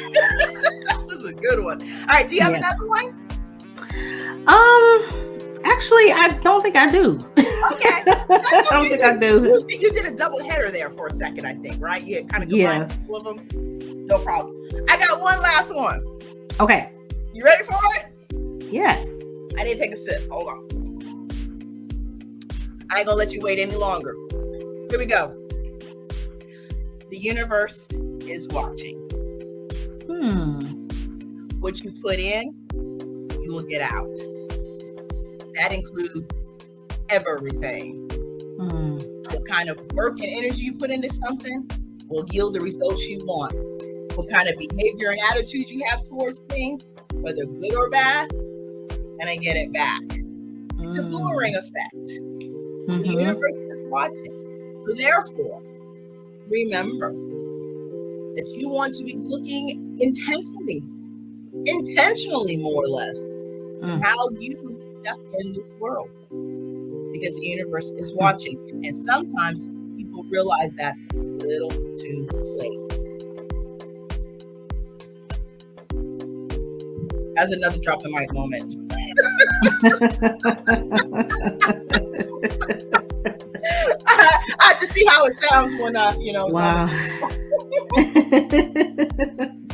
That was a good one. All right, do you have another one? Actually, I don't think I do. Okay, I that's don't okay. think I do. You did a double header there for a second, I think, right? You kind of combined Yes. two of them. No problem. I got one last one. Okay. You ready for it? Yes. I need to take a sip. Hold on. I ain't gonna let you wait any longer. Here we go. The universe is watching. What you put in, you will get out. That includes everything. What kind of work and energy you put into something will yield the results you want. What kind of behavior and attitude you have towards things, whether good or bad, and I get it back. It's a boomerang effect. The universe is watching. So therefore, remember that you want to be looking intentionally more or less, how you step in this world. Because the universe is watching. And sometimes people realize that a little too late. That's another drop the mic moment. I have to see how it sounds when Wow.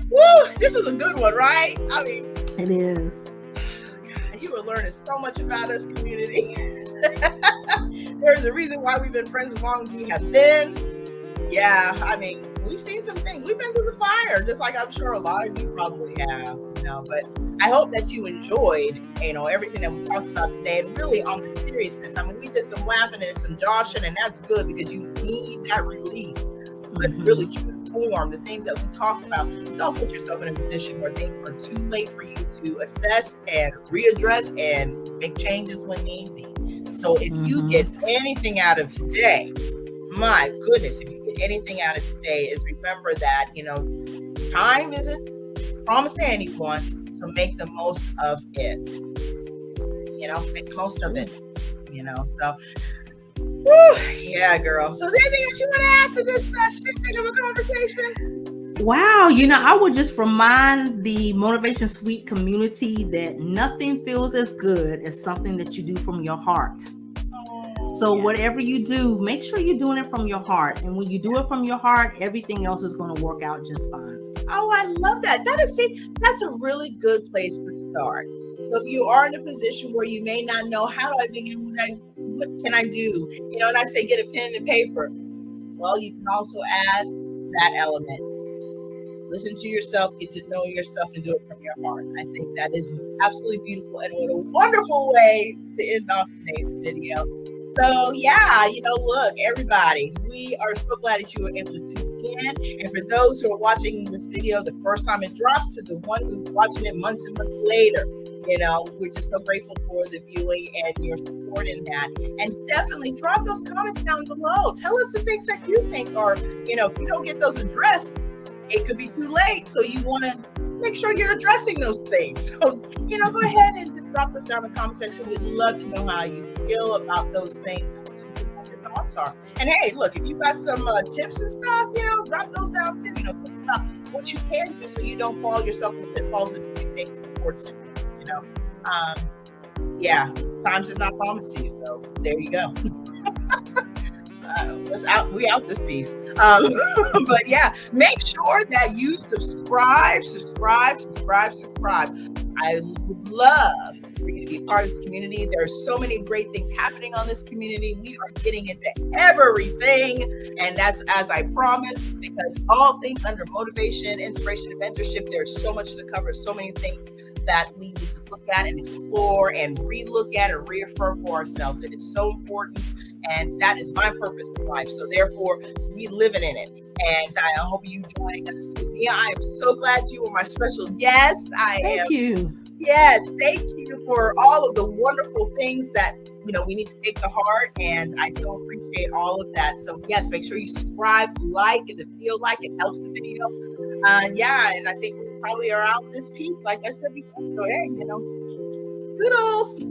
Woo, this was a good one, right? I mean, It is. God, you were learning so much about us, community. There's a reason why we've been friends as long as we have been. Yeah, I mean, we've seen some things. We've been through the fire, just like I'm sure a lot of you probably have. But I hope that you enjoyed, everything that we talked about today, and really on the seriousness. I mean, we did some laughing and some joshing, and that's good because you need that release. But really true form, the things that we talked about, don't put yourself in a position where things are too late for you to assess and readdress and make changes when need be. So if you get anything out of today, my goodness, if you get anything out of today, is remember that, time isn't promised to anyone, so make the most of it. Make the most of it. So, woo, yeah, girl. So is there anything else you want to add to this shifting of a conversation? Wow, I would just remind the Motivation Suite community that nothing feels as good as something that you do from your heart. So whatever you do, make sure you're doing it from your heart. And when you do it from your heart, everything else is going to work out just fine. Oh, I love that. That's a really good place to start. So if you are in a position where you may not know, how do I begin? What can I do? And I say get a pen and paper. Well, you can also add that element. Listen to yourself, get to know yourself, and do it from your heart. I think that is absolutely beautiful, and what a wonderful way to end off today's video. So yeah, look, everybody, we are so glad that you were able to tune in. And for those who are watching this video the first time it drops, to the one who's watching it months and months later, we're just so grateful for the viewing and your support in that. And definitely drop those comments down below. Tell us the things that you think are, if you don't get those addressed, it could be too late. So you want to make sure you're addressing those things. So, go ahead and just drop those down in the comment section. We'd love to know how you feel about those things and what your thoughts are. And hey, look, if you got some tips and stuff, drop those down too. Think about what you can do so you don't fall yourself in the pitfalls of doing things before it's too late. Time does not promise to you. So there you go. We out this piece. But yeah, make sure that you subscribe. I would love for you to be part of this community. There's so many great things happening on this community. We are getting into everything, and that's as I promised, because all things under motivation, inspiration, and mentorship, there's so much to cover, so many things that we need to look at and explore and re-look at and reaffirm for ourselves. It is so important, and that is my purpose in life. So therefore, we living in it. And I hope you join us too. Mia, I am so glad you were my special guest. Thank you. Yes, thank you for all of the wonderful things that we need to take to heart, and I so appreciate all of that. So yes, make sure you subscribe, like if it feels like it helps the video. And I think we probably are out this piece, like I said before. So hey, toodles.